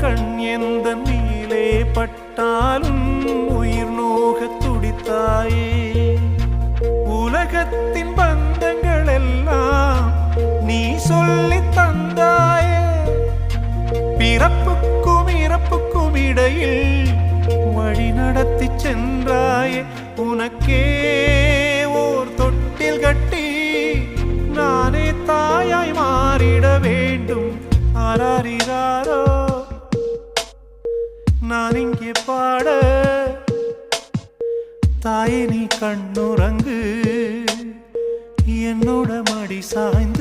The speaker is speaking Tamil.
கண் எந்த நீலே பட்டாலும் உயிர் நோக துடித்தாயே. உலகத்தின் பந்தங்கள் எல்லாம் நீ சொல்லி தந்தாயே. பிறப்புக்கும் இறப்புக்கும் இடையில் வழி நடத்தி சென்றாயே. உனக்கே ஓர் தொட்டில் கட்டி நானே தாயாய் மாறிட வேண்டும். ஆராரிராரோ நான் இங்கே பாட, தாயே நீ கண்ணுறங்கு, என்னோட மடி சாய்ந்து